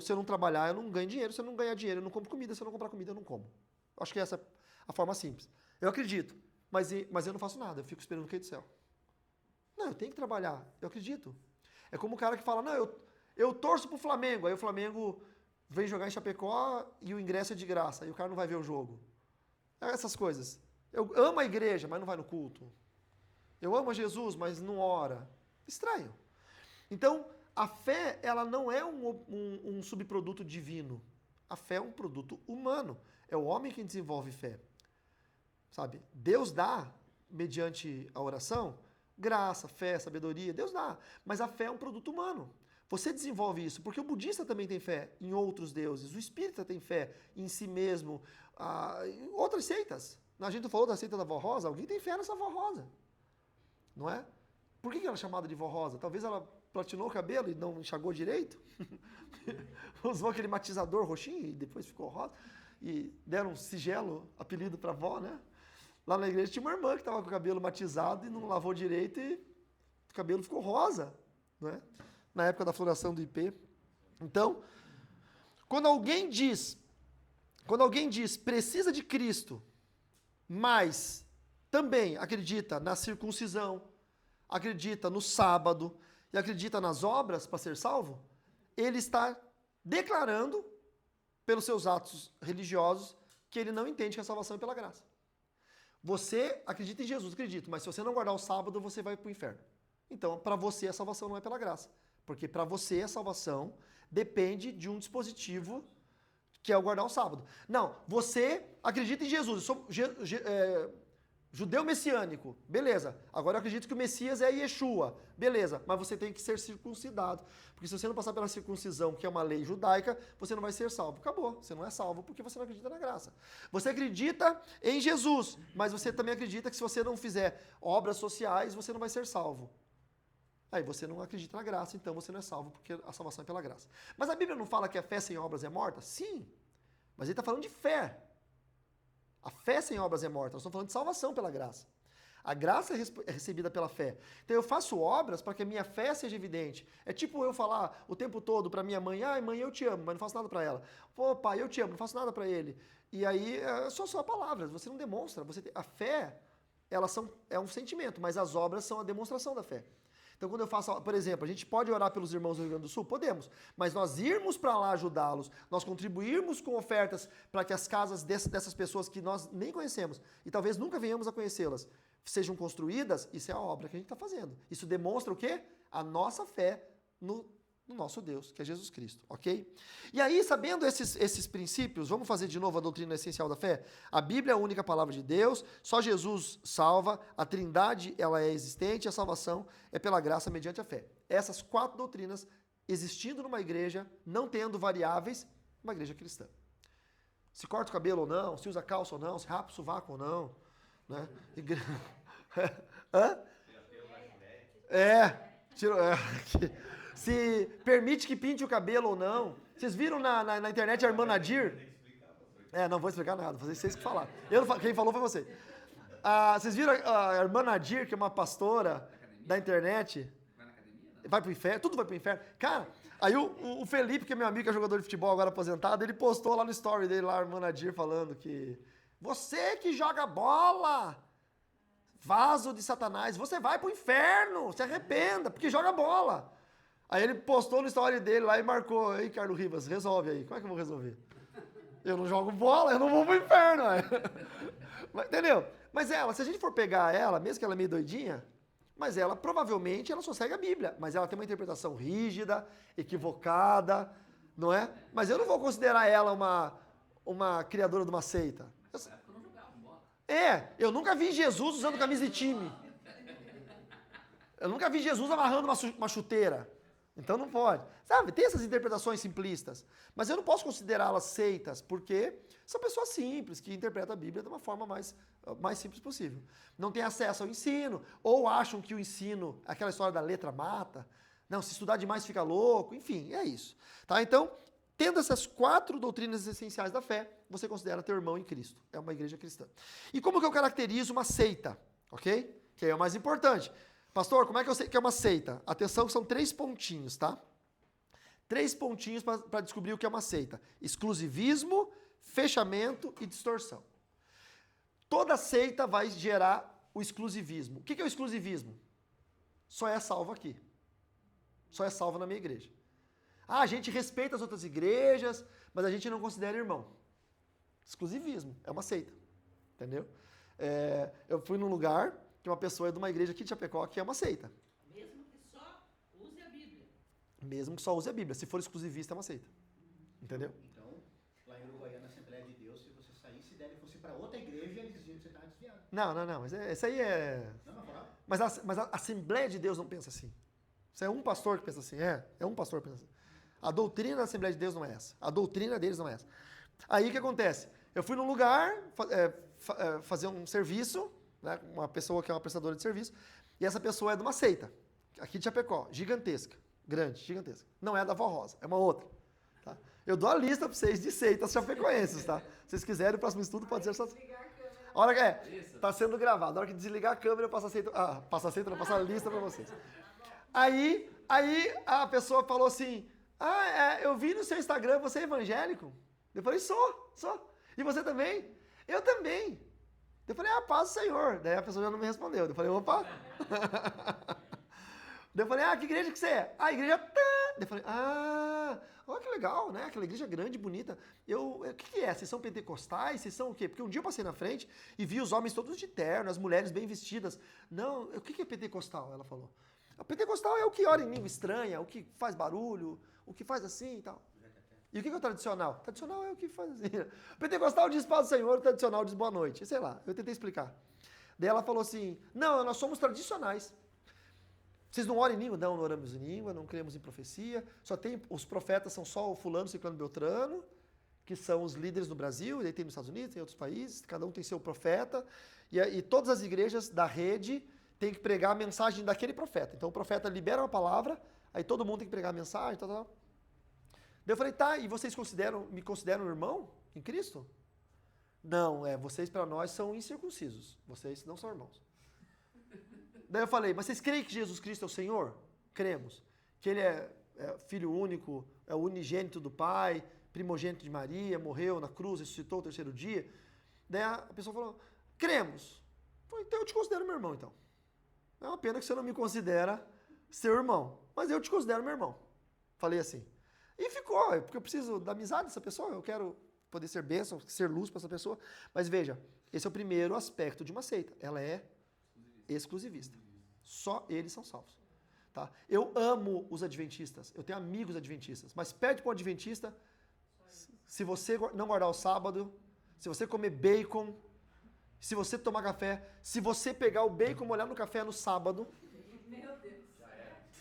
Se eu não trabalhar, eu não ganho dinheiro. Se eu não ganhar dinheiro, eu não compro comida. Se eu não comprar comida, eu não como. Acho que essa é a forma simples. Eu acredito. Mas eu não faço nada. Eu fico esperando cair do céu. Não, eu tenho que trabalhar. Eu acredito. É como o cara que fala, não, eu torço pro Flamengo. Aí o Flamengo vem jogar em Chapecó e o ingresso é de graça. E o cara não vai ver o jogo. Essas coisas. Eu amo a igreja, mas não vai no culto. Eu amo a Jesus, mas não ora. Estranho. Então, a fé, ela não é um subproduto divino. A fé é um produto humano. É o homem quem desenvolve fé. Sabe? Deus dá, mediante a oração, graça, fé, sabedoria. Deus dá. Mas a fé é um produto humano. Você desenvolve isso, porque o budista também tem fé em outros deuses. O espírita tem fé em si mesmo. Outras seitas. A gente falou da seita da Vó Rosa. Alguém tem fé nessa Vó Rosa. Não é? Por que ela é chamada de Vó Rosa? Talvez ela platinou o cabelo e não enxagou direito? Usou aquele matizador roxinho e depois ficou rosa? E deram um sigelo, apelido para a vó, né? Lá na igreja tinha uma irmã que estava com o cabelo matizado e não lavou direito e o cabelo ficou rosa, não é? Na época da floração do IP. Então, quando alguém diz precisa de Cristo, mas também acredita na circuncisão, acredita no sábado e acredita nas obras para ser salvo, ele está declarando, pelos seus atos religiosos, que ele não entende que a salvação é pela graça. Você acredita em Jesus, acredito, mas se você não guardar o sábado, você vai para o inferno. Então, para você, a salvação não é pela graça. Porque para você, a salvação depende de um dispositivo que é o guardar o sábado. Não, você acredita em Jesus, eu sou judeu messiânico, beleza. Agora eu acredito que o Messias é Yeshua, beleza. Mas você tem que ser circuncidado. Porque se você não passar pela circuncisão, que é uma lei judaica, você não vai ser salvo. Acabou, você não é salvo porque você não acredita na graça. Você acredita em Jesus, mas você também acredita que se você não fizer obras sociais, você não vai ser salvo. Aí você não acredita na graça, então você não é salvo, porque a salvação é pela graça. Mas a Bíblia não fala que a fé sem obras é morta? Sim, mas ele está falando de fé. A fé sem obras é morta, nós estamos falando de salvação pela graça. A graça é recebida pela fé. Então eu faço obras para que a minha fé seja evidente. É tipo eu falar o tempo todo para minha mãe, mãe, eu te amo, mas não faço nada para ela. Pô, pai, eu te amo, não faço nada para ele. E aí, só palavras, você não demonstra. A fé, é um sentimento, mas as obras são a demonstração da fé. Então, quando eu faço, por exemplo, a gente pode orar pelos irmãos do Rio Grande do Sul? Podemos. Mas nós irmos para lá ajudá-los, nós contribuirmos com ofertas para que as casas dessas pessoas que nós nem conhecemos, e talvez nunca venhamos a conhecê-las, sejam construídas, isso é a obra que a gente está fazendo. Isso demonstra o quê? A nossa fé no no nosso Deus, que é Jesus Cristo, ok? E aí, sabendo esses princípios, vamos fazer de novo a doutrina essencial da fé? A Bíblia é a única palavra de Deus, só Jesus salva, a Trindade ela é existente, a salvação é pela graça mediante a fé. Essas 4 doutrinas existindo numa igreja, não tendo variáveis, uma igreja cristã. Se corta o cabelo ou não, se usa calça ou não, se rapa o sovaco ou não, né? Hã? Se permite que pinte o cabelo ou não. Vocês viram na internet a irmã Nadir? Não vou explicar nada, vocês que falaram. Quem falou foi você. Vocês viram a irmã Nadir, que é uma pastora da internet? Vai na academia? Não. Vai pro inferno, tudo vai pro inferno. Cara, aí o Felipe, que é meu amigo, que é jogador de futebol agora aposentado, ele postou lá no story dele, lá a irmã Nadir, falando que você que joga bola, vaso de Satanás, você vai pro inferno, se arrependa, porque joga bola. Aí ele postou no story dele lá e marcou, ei, Carlos Rivas, resolve aí. Como é que eu vou resolver? Eu não jogo bola, eu não vou pro inferno. Entendeu? Mas ela, se a gente for pegar ela, mesmo que ela é meio doidinha, mas ela provavelmente ela só segue a Bíblia, mas ela tem uma interpretação rígida, equivocada, não é? Mas eu não vou considerar ela uma criadora de uma seita. Nessa época eu não jogava bola. Eu nunca vi Jesus usando camisa de time. Eu nunca vi Jesus amarrando uma chuteira. Então não pode. Sabe, tem essas interpretações simplistas. Mas eu não posso considerá-las seitas, porque são pessoas simples, que interpretam a Bíblia de uma forma mais simples possível. Não têm acesso ao ensino, ou acham que o ensino, aquela história da letra mata, não, se estudar demais fica louco, enfim, é isso. Tá? Então, tendo essas 4 doutrinas essenciais da fé, você considera teu irmão em Cristo. É uma igreja cristã. E como que eu caracterizo uma seita? Ok? Que é o mais importante. Pastor, como é que eu sei que é uma seita? Atenção que são 3 pontinhos, tá? 3 pontinhos para descobrir o que é uma seita. Exclusivismo, fechamento e distorção. Toda seita vai gerar o exclusivismo. O que é o exclusivismo? Só é salvo aqui. Só é salvo na minha igreja. A gente respeita as outras igrejas, mas a gente não considera irmão. Exclusivismo, é uma seita. Entendeu? Eu fui num lugar que uma pessoa é de uma igreja aqui de Chapecó, que é uma seita. Mesmo que só use a Bíblia. Mesmo que só use a Bíblia. Se for exclusivista, é uma seita. Entendeu? Então, lá em Uruguaiana, na Assembleia de Deus, se você saísse dela e fosse para outra igreja, eles diziam que você estava desviado. Não, mas isso aí é... Não, falar? Mas a Assembleia de Deus não pensa assim. Isso é um pastor que pensa assim. É um pastor que pensa assim. A doutrina da Assembleia de Deus não é essa. A doutrina deles não é essa. Aí o que acontece? Eu fui num lugar fazer um serviço, né, uma pessoa que é uma prestadora de serviço, e essa pessoa é de uma seita, aqui de Chapecó, gigantesca, grande, gigantesca. Não é a da Vó Rosa, é uma outra. Tá? Eu dou a lista para vocês de seitas chapecoenses, tá? Se vocês quiserem, o próximo estudo pode ser só... A hora que tá sendo gravado, a hora que desligar a câmera, eu passo a seita, passo a lista para vocês. Aí a pessoa falou assim, eu vi no seu Instagram, você é evangélico? Eu falei, sou. E você também? Eu também. Eu falei, paz do Senhor. Daí a pessoa já não me respondeu. Eu falei, opa. Daí eu falei, que igreja que você é? A igreja... Daí eu falei, olha que legal, né? Aquela igreja grande, bonita. O que é? Vocês são pentecostais? Vocês são o quê? Porque um dia eu passei na frente e vi os homens todos de terno, as mulheres bem vestidas. Não, o que é pentecostal? Ela falou. A pentecostal é o que ora em língua estranha, o que faz barulho, o que faz assim e tal. E o que é o tradicional? O tradicional é o que faz assim. O pentecostal diz paz do Senhor, o tradicional diz boa noite. Sei lá, eu tentei explicar. Daí ela falou assim, não, nós somos tradicionais. Vocês não oram em língua? Não oramos em língua, não cremos em profecia. Os profetas são só o fulano, ciclano, beltrano, que são os líderes no Brasil, e daí tem nos Estados Unidos, tem em outros países, cada um tem seu profeta. E todas as igrejas da rede têm que pregar a mensagem daquele profeta. Então o profeta libera uma palavra, aí todo mundo tem que pregar a mensagem, tal. Daí eu falei, e vocês me consideram irmão em Cristo? Não, vocês para nós são incircuncisos. Vocês não são irmãos. Daí eu falei, mas vocês creem que Jesus Cristo é o Senhor? Cremos. Que Ele é Filho único, é o unigênito do Pai, primogênito de Maria, morreu na cruz, ressuscitou o 3º dia. Daí a pessoa falou, cremos. Eu falei, então eu te considero meu irmão, então. É uma pena que você não me considera seu irmão, mas eu te considero meu irmão. Falei assim. E ficou, porque eu preciso da amizade dessa pessoa, eu quero poder ser bênção, ser luz para essa pessoa. Mas veja, esse é o primeiro aspecto de uma seita. Ela é exclusivista. Só eles são salvos. Tá? Eu amo os adventistas, eu tenho amigos adventistas, mas pede para um adventista, se você não guardar o sábado, se você comer bacon, se você tomar café, se você pegar o bacon e molhar no café no sábado, Meu Deus.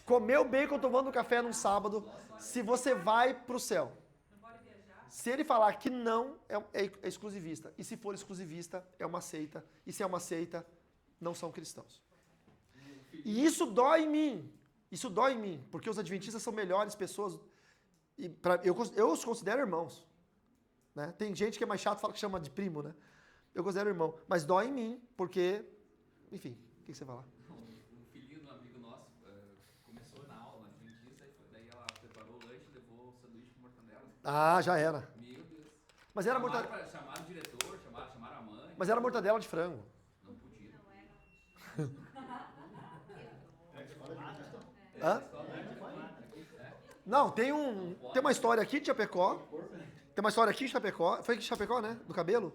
comer o bacon tomando café no sábado, se você vai pro céu. Não pode viajar? Se ele falar que não, é exclusivista. E se for exclusivista, é uma seita. E se é uma seita, não são cristãos. E isso dói em mim. Isso dói em mim, porque os adventistas são melhores pessoas. E eu os considero irmãos. Né? Tem gente que é mais chato, fala que chama de primo, né? Eu considero irmão. Mas dói em mim, porque... Enfim, o que você fala? Um filhinho de um amigo nosso começou na aula na Adventista, daí ela preparou o lanche e levou o sanduíche com mortadela. Ah, já era. Meu Deus. Mas era Chamaram mortadela. Chamaram o diretor, chamaram a mãe. Mas era mortadela de frango. Não podia. Hã? Não, tem uma história aqui de Chapecó. Tem uma história aqui em Chapecó. Foi aqui em Chapecó, né? Do cabelo?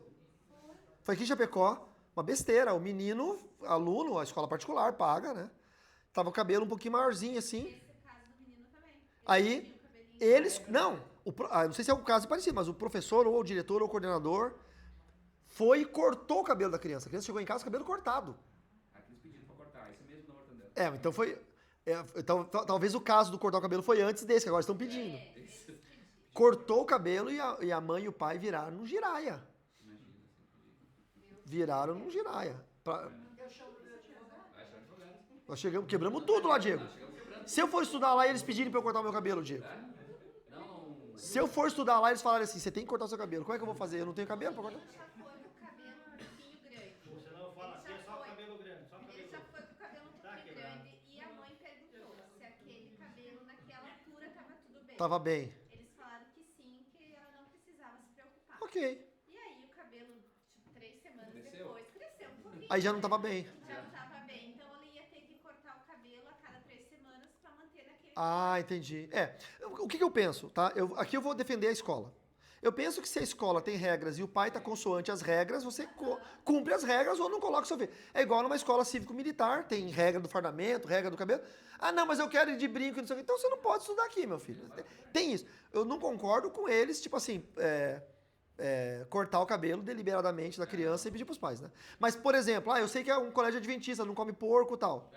Foi aqui em Chapecó. Uma besteira. O menino, aluno, a escola particular, paga, né? Tava o cabelo um pouquinho maiorzinho assim. Esse caso do menino também. Aí, eles... Não, não sei se é um caso parecido, mas o professor, ou o diretor, ou o coordenador, foi e cortou o cabelo da criança. A criança chegou em casa com o cabelo cortado. Aqui eles pediram pra cortar, esse mesmo da mortadela. Então foi... então, talvez o caso do cortar o cabelo foi antes desse, que agora estão pedindo. Cortou o cabelo e a mãe e o pai viraram num giraia. Viraram num giraia. Nós chegamos, quebramos tudo lá, Diego. Se eu for estudar lá e eles pedirem pra eu cortar o meu cabelo, Diego. Se eu for estudar lá e eles falarem assim, você tem que cortar o seu cabelo, como é que eu vou fazer? Eu não tenho cabelo pra cortar? Já foi com o cabelo um pouquinho grande. Você não fala assim, é só cabelo grande, só cabelo Ele já grande. foi com o cabelo um Tá pouquinho quebrado. grande e a mãe perguntou se aquele cabelo naquela altura tava tudo bem. Tava bem. Eles falaram que sim, que ela não precisava se preocupar. Ok. E aí o cabelo, tipo, 3 semanas Cresceu? depois, cresceu um pouquinho. Aí já não tava bem. Já não tava bem. Então ele ia ter que cortar o cabelo a cada 3 semanas pra manter naquele. Ah, entendi. O que eu penso, tá? Aqui eu vou defender a escola. Eu penso que se a escola tem regras e o pai está consoante às regras, você cumpre as regras ou não coloca o seu filho. É igual numa escola cívico-militar, tem regra do fardamento, regra do cabelo. Ah, não, mas eu quero ir de brinco, não sei o quê. Então você não pode estudar aqui, meu filho. Tem isso. Eu não concordo com eles, tipo assim, cortar o cabelo deliberadamente da criança e pedir para os pais, né? Mas, por exemplo, eu sei que é um colégio adventista, não come porco e tal.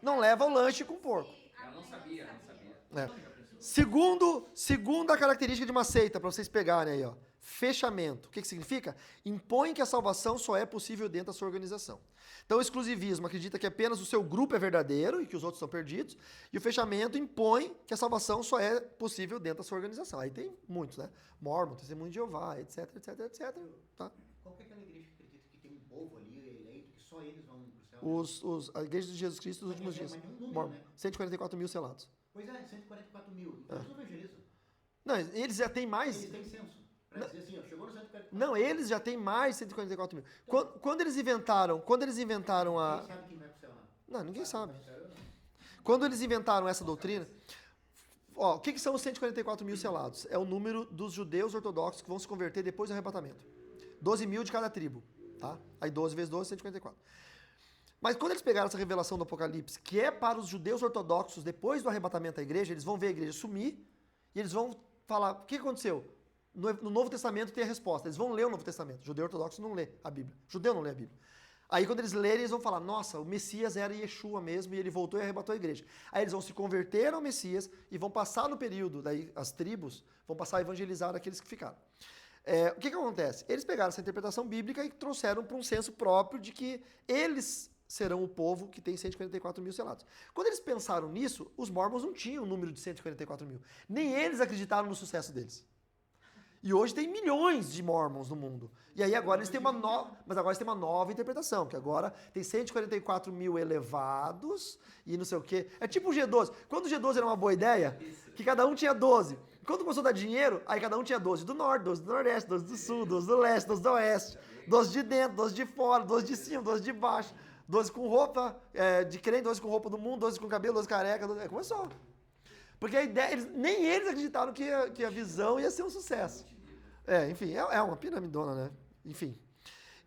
Não leva o lanche com porco. Ela não sabia. Segunda característica de uma seita, para vocês pegarem aí, ó. Fechamento. O que significa? Impõe que a salvação só é possível dentro da sua organização. Então o exclusivismo acredita que apenas o seu grupo é verdadeiro e que os outros estão perdidos. E o fechamento impõe que a salvação só é possível dentro da sua organização. Aí tem muitos, né? Mormon, Testemunho de Jeová, etc, etc, etc. Tá? Qual que é aquela igreja que acredita que tem um povo ali eleito, que só eles vão pro céu? A Igreja de Jesus Cristo dos últimos dias. Mas nenhum número, Mormon. né? 144 mil selados. Pois é, 144 mil. Então eles não evangelizam. Não, eles já têm mais. Eles têm censo. Pra dizer assim, ó, chegou no 144 Não, eles já têm mais 144 mil. Quando eles inventaram a... Quem sabe quem vai pro céu lá? Não, ninguém sabe. Vai pro céu, eu não. Quando eles inventaram essa doutrina, o que são os 144 mil selados? É o número dos judeus ortodoxos que vão se converter depois do arrebatamento. 12 mil de cada tribo, tá? Aí 12 vezes 12, 144. Mas quando eles pegaram essa revelação do Apocalipse, que é para os judeus ortodoxos depois do arrebatamento da igreja, eles vão ver a igreja sumir e eles vão falar, o que aconteceu? No Novo Testamento tem a resposta, eles vão ler o Novo Testamento. O judeu ortodoxo não lê a Bíblia. O judeu não lê a Bíblia. Aí quando eles lerem, eles vão falar, nossa, o Messias era Yeshua mesmo, e ele voltou e arrebatou a igreja. Aí eles vão se converter ao Messias e vão passar no período, daí as tribos vão passar a evangelizar aqueles que ficaram. O que acontece? Eles pegaram essa interpretação bíblica e trouxeram para um senso próprio de que eles serão o povo que tem 144 mil selados. Quando eles pensaram nisso, os mormons não tinham o número de 144 mil. Nem eles acreditaram no sucesso deles. E hoje tem milhões de mormons no mundo. E aí agora eles têm uma nova... Mas agora eles têm uma nova interpretação, que agora tem 144 mil elevados e não sei o quê. É tipo o G12. Quando o G12 era uma boa ideia, que cada um tinha 12. Quando começou a dar dinheiro, aí cada um tinha 12 do norte, 12 do nordeste, 12 do sul, 12 do leste, 12 do oeste, 12 de dentro, 12 de fora, 12 de cima, 12 de baixo, 12 com roupa de crente, 12 com roupa do mundo, 12 com cabelo, 12 careca. Começou. Porque a ideia, nem eles acreditaram que a visão ia ser um sucesso. Enfim, é uma piramidona, né? Enfim.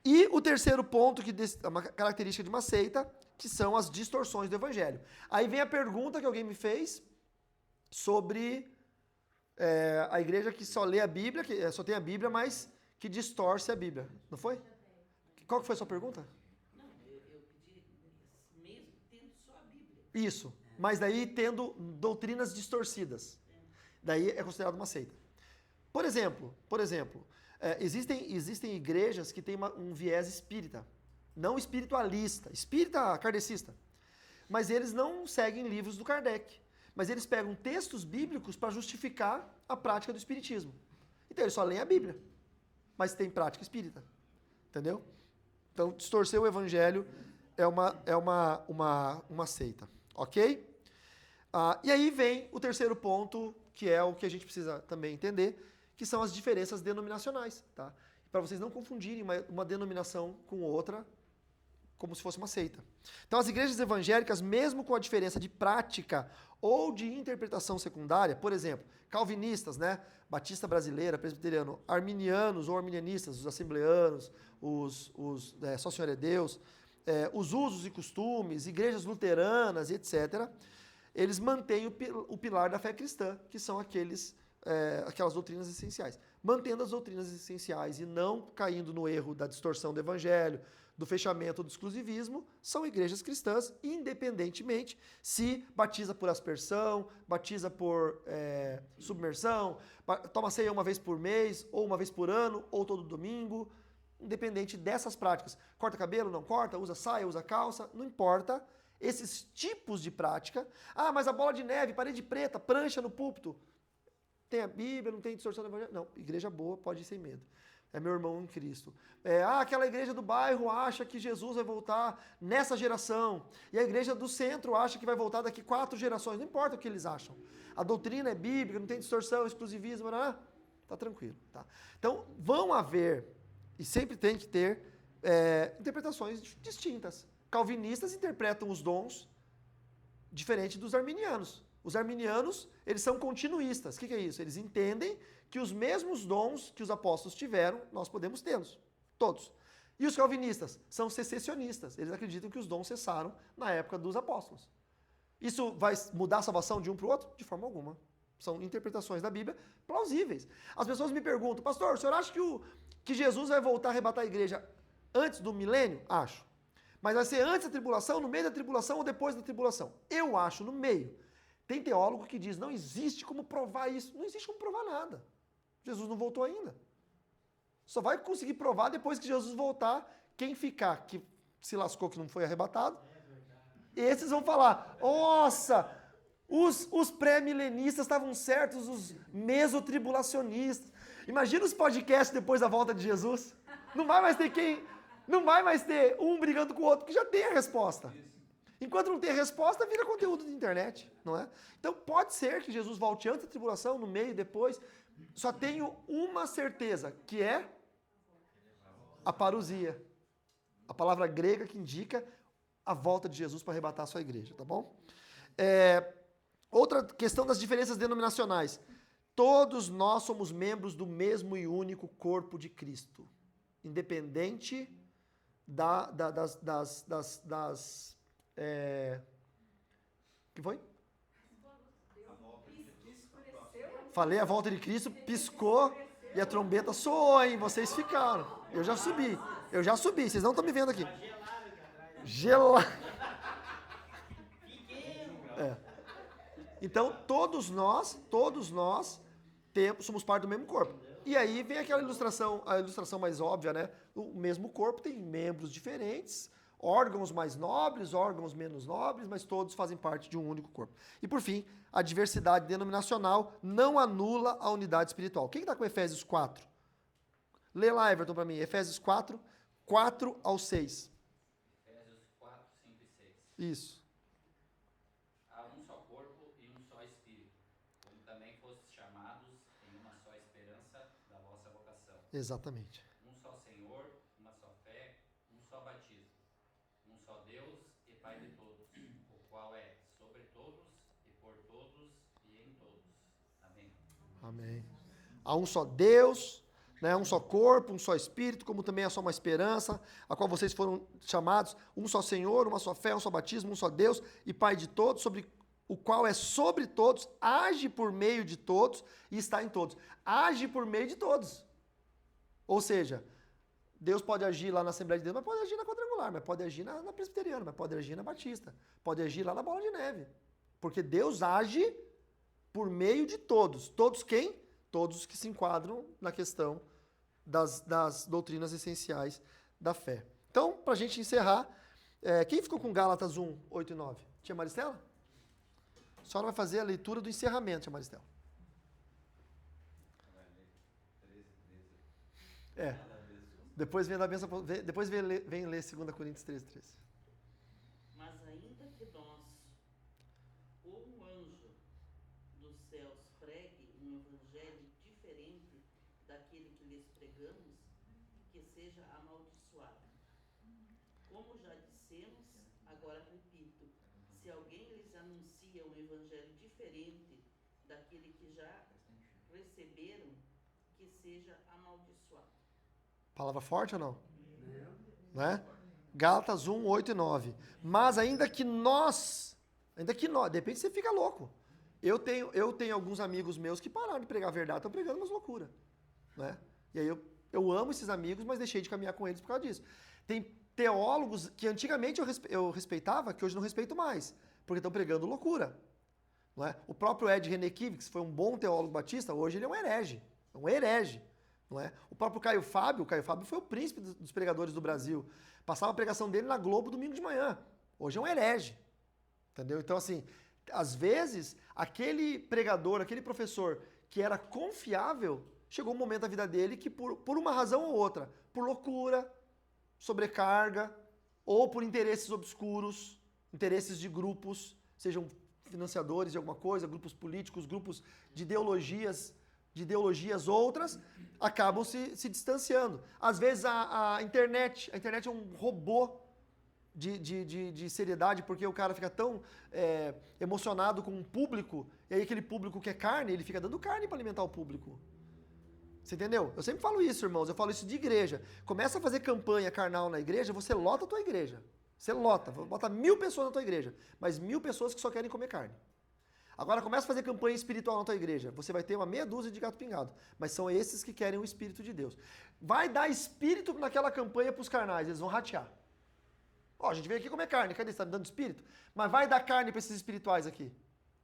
E o terceiro ponto, uma característica de uma seita, que são as distorções do evangelho. Aí vem a pergunta que alguém me fez sobre a igreja que só lê a Bíblia, que só tem a Bíblia, mas que distorce a Bíblia. Não foi? Qual que foi a sua pergunta? Não, eu pedi, mesmo tendo só a Bíblia. Isso. Mas daí tendo doutrinas distorcidas. Daí é considerado uma seita. Por exemplo, existem igrejas que têm um viés espírita. Não espiritualista, espírita kardecista. Mas eles não seguem livros do Kardec. Mas eles pegam textos bíblicos para justificar a prática do espiritismo. Então eles só leem a Bíblia, mas tem prática espírita. Entendeu? Então distorcer o evangelho é uma seita. Ok? E aí vem o terceiro ponto, que é o que a gente precisa também entender, que são as diferenças denominacionais. Tá? Para vocês não confundirem uma denominação com outra, como se fosse uma seita. Então, as igrejas evangélicas, mesmo com a diferença de prática ou de interpretação secundária, por exemplo, calvinistas, né, batista brasileira, presbiteriano, arminianos ou arminianistas, os assembleanos, os Só Senhor é Deus, os usos e costumes, igrejas luteranas e etc., eles mantêm o pilar da fé cristã, que são aquelas doutrinas essenciais. Mantendo as doutrinas essenciais e não caindo no erro da distorção do evangelho, do fechamento do exclusivismo, são igrejas cristãs, independentemente se batiza por aspersão, batiza por submersão, toma ceia uma vez por mês, ou uma vez por ano, ou todo domingo, independente dessas práticas. Corta cabelo, não corta, usa saia, usa calça, não importa. Esses tipos de prática. Mas a bola de neve, parede preta, prancha no púlpito. Tem a Bíblia, não tem distorção do evangelho. Não, igreja boa pode ir sem medo. É meu irmão em Cristo. Aquela igreja do bairro acha que Jesus vai voltar nessa geração. E a igreja do centro acha que vai voltar daqui 4 gerações. Não importa o que eles acham. A doutrina é bíblica, não tem distorção, exclusivismo, tá tranquilo. Tá? Então, vão haver, e sempre tem que ter, interpretações distintas. Calvinistas interpretam os dons diferente dos arminianos. Os arminianos, eles são continuistas. O que é isso? Eles entendem que os mesmos dons que os apóstolos tiveram, nós podemos tê-los. Todos. E os calvinistas são secessionistas. Eles acreditam que os dons cessaram na época dos apóstolos. Isso vai mudar a salvação de um para o outro? De forma alguma. São interpretações da Bíblia plausíveis. As pessoas me perguntam, pastor, o senhor acha que Jesus vai voltar a arrebatar a igreja antes do milênio? Acho. Mas vai ser antes da tribulação, no meio da tribulação ou depois da tribulação? Eu acho no meio. Tem teólogo que diz, não existe como provar isso. Não existe como provar nada. Jesus não voltou ainda. Só vai conseguir provar depois que Jesus voltar. Quem ficar, que se lascou que não foi arrebatado, esses vão falar, nossa, os pré-milenistas estavam certos, os mesotribulacionistas. Imagina os podcasts depois da volta de Jesus. Não vai mais ter um brigando com o outro, porque já tem a resposta. Enquanto não tem a resposta, vira conteúdo de internet, não é? Então pode ser que Jesus volte antes da tribulação, no meio, depois. Só tenho uma certeza, que é a parousia. A palavra grega que indica a volta de Jesus para arrebatar a sua igreja, tá bom? Outra questão das diferenças denominacionais. Todos nós somos membros do mesmo e único corpo de Cristo. Independente que foi? Falei a volta de Cristo, piscou e a trombeta soou, hein? Vocês ficaram. Eu já subi. Vocês não estão me vendo aqui. Gelado. Então, todos nós somos parte do mesmo corpo. E aí vem aquela ilustração, a ilustração mais óbvia, né? O mesmo corpo tem membros diferentes, órgãos mais nobres, órgãos menos nobres, mas todos fazem parte de um único corpo. E por fim, a diversidade denominacional não anula a unidade espiritual. Quem está com Efésios 4? Lê lá, Everton, para mim. Efésios 4, 4 ao 6. Efésios 4, 5 e 6. Isso. Há um só corpo e um só espírito, como também fostes chamados em uma só esperança da vossa vocação. Exatamente. Um só Senhor, uma só fé, um só batismo. Um só Deus e Pai de todos, o qual é sobre todos e por todos e em todos. Amém. Amém. Há um só Deus, né? Um só corpo, um só espírito, como também há só uma esperança, a qual vocês foram chamados, um só Senhor, uma só fé, um só batismo, um só Deus e Pai de todos, sobre o qual é sobre todos, age por meio de todos e está em todos. Age por meio de todos. Ou seja, Deus pode agir lá na Assembleia de Deus, mas pode agir na Quadrangular, mas pode agir na Presbiteriana, mas pode agir na Batista, pode agir lá na Bola de Neve. Porque Deus age por meio de todos. Todos quem? Todos os que se enquadram na questão das doutrinas essenciais da fé. Então, para a gente encerrar, quem ficou com Gálatas 1, 8 e 9? Tia Maristela? A senhora vai fazer a leitura do encerramento, tia Maristela. Depois vem da benção, depois vem ler 2 Coríntios 13:13. Mas ainda que nós, ou um anjo dos céus, pregue um evangelho diferente daquele que lhes pregamos, que seja amaldiçoado. Como já dissemos, agora repito, se alguém lhes anuncia um evangelho diferente daquele que já receberam, que seja amaldiçoado. Palavra forte ou não? Né? Gálatas 1, 8 e 9. Mas ainda que nós, de repente você fica louco. Eu tenho alguns amigos meus que pararam de pregar a verdade, estão pregando umas loucuras. Né? E aí eu amo esses amigos, mas deixei de caminhar com eles por causa disso. Tem teólogos que antigamente eu respeitava, que hoje não respeito mais, porque estão pregando loucura. Não é? O próprio Ed Renekiewicz, que foi um bom teólogo batista, hoje ele é um herege. É um herege. Não é? O próprio Caio Fábio foi o príncipe dos pregadores do Brasil. Passava a pregação dele na Globo domingo de manhã. Hoje é um herege. Entendeu? Então, assim, às vezes, aquele pregador, aquele professor que era confiável, chegou um momento da vida dele que por uma razão ou outra, por loucura, sobrecarga, ou por interesses obscuros, interesses de grupos, sejam financiadores de alguma coisa, grupos políticos, grupos de ideologias outras, acabam se distanciando. Às vezes a internet é um robô de seriedade, porque o cara fica tão emocionado com um público, e aí aquele público quer carne, ele fica dando carne para alimentar o público. Você entendeu? Eu sempre falo isso, irmãos, eu falo isso de igreja. Começa a fazer campanha carnal na igreja, você lota a tua igreja. Você bota 1000 pessoas na tua igreja, mas 1000 pessoas que só querem comer carne. Agora começa a fazer campanha espiritual na tua igreja. Você vai ter uma meia dúzia de gato pingado. Mas são esses que querem o Espírito de Deus. Vai dar espírito naquela campanha para os carnais. Eles vão ratear. Ó, a gente veio aqui comer carne. Cadê? Você está me dando espírito? Mas vai dar carne para esses espirituais aqui.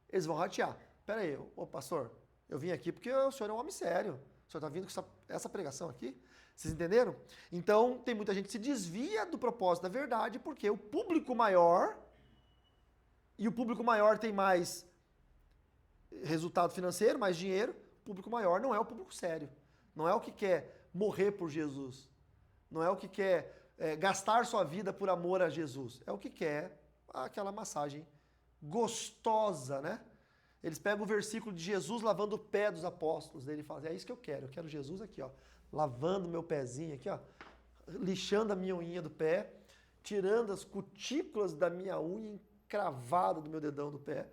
Eles vão ratear. Pera aí, ô pastor, eu vim aqui porque o senhor é um homem sério. O senhor está vindo com essa pregação aqui? Vocês entenderam? Então, tem muita gente que se desvia do propósito da verdade porque o público maior, e o público maior tem mais resultado financeiro, mais dinheiro, o público maior não é o público sério. Não é o que quer morrer por Jesus. Não é o que quer gastar sua vida por amor a Jesus. É o que quer aquela massagem gostosa, né? Eles pegam o versículo de Jesus lavando o pé dos apóstolos. Daí ele fala, é isso que eu quero Jesus aqui, ó, lavando meu pezinho aqui, ó, lixando a minha unha do pé, tirando as cutículas da minha unha encravada do meu dedão do pé.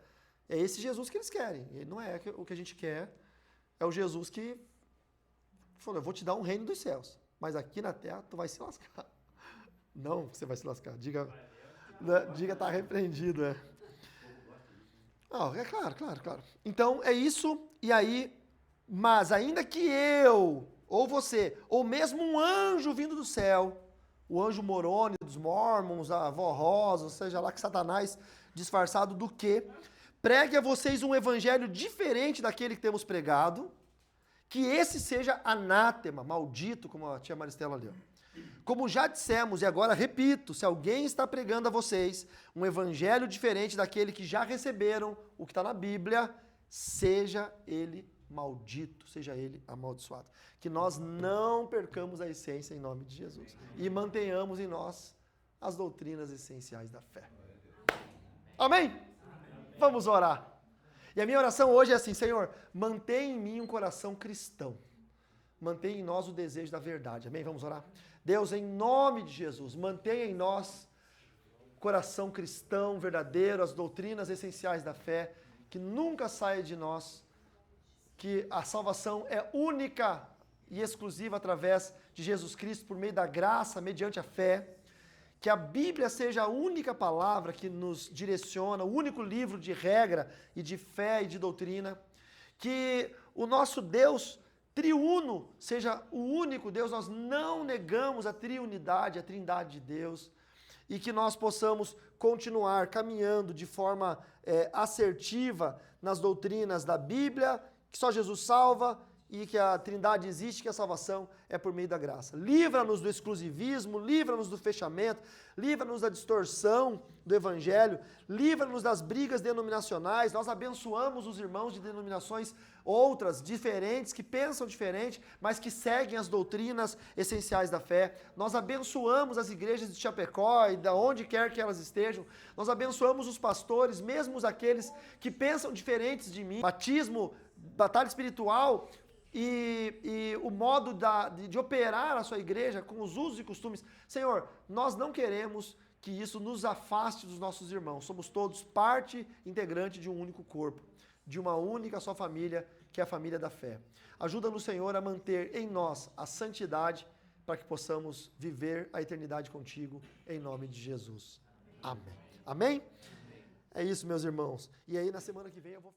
É esse Jesus que eles querem. Ele não é o que a gente quer. É o Jesus que falou, eu vou te dar um reino dos céus, mas aqui na terra tu vai se lascar. Não, você vai se lascar. Diga tá repreendido, Não, é claro. Então, é isso. E aí, mas ainda que eu, ou você, ou mesmo um anjo vindo do céu, o anjo Moroni dos Mormons, a avó Rosa, ou seja lá que Satanás disfarçado do quê? Pregue a vocês um evangelho diferente daquele que temos pregado, que esse seja anátema, maldito, como a tia Maristela ali. Como já dissemos, e agora repito, se alguém está pregando a vocês um evangelho diferente daquele que já receberam, o que está na Bíblia, seja ele maldito, seja ele amaldiçoado. Que nós não percamos a essência em nome de Jesus e mantenhamos em nós as doutrinas essenciais da fé. Amém? Vamos orar. E a minha oração hoje é assim, Senhor, mantém em mim um coração cristão. Mantém em nós o desejo da verdade. Amém? Vamos orar? Deus, em nome de Jesus, mantenha em nós coração cristão, verdadeiro, as doutrinas essenciais da fé, que nunca saia de nós, que a salvação é única e exclusiva através de Jesus Cristo, por meio da graça, mediante a fé. Que a Bíblia seja a única palavra que nos direciona, o único livro de regra e de fé e de doutrina. Que o nosso Deus triuno seja o único Deus, nós não negamos a triunidade, a trindade de Deus. E que nós possamos continuar caminhando de forma assertiva nas doutrinas da Bíblia, que só Jesus salva e que a trindade existe, que a salvação é por meio da graça. Livra-nos do exclusivismo, livra-nos do fechamento, livra-nos da distorção do evangelho, livra-nos das brigas denominacionais. Nós abençoamos os irmãos de denominações outras, diferentes, que pensam diferente, mas que seguem as doutrinas essenciais da fé. Nós abençoamos as igrejas de Chapecó e de onde quer que elas estejam. Nós abençoamos os pastores, mesmo aqueles que pensam diferentes de mim. Batismo, batalha espiritual, e o modo de operar a sua igreja com os usos e costumes. Senhor, nós não queremos que isso nos afaste dos nossos irmãos. Somos todos parte integrante de um único corpo, de uma única só família, que é a família da fé. Ajuda-nos, Senhor, a manter em nós a santidade para que possamos viver a eternidade contigo, em nome de Jesus. Amém. Amém? É isso, meus irmãos. E aí, na semana que vem, eu vou...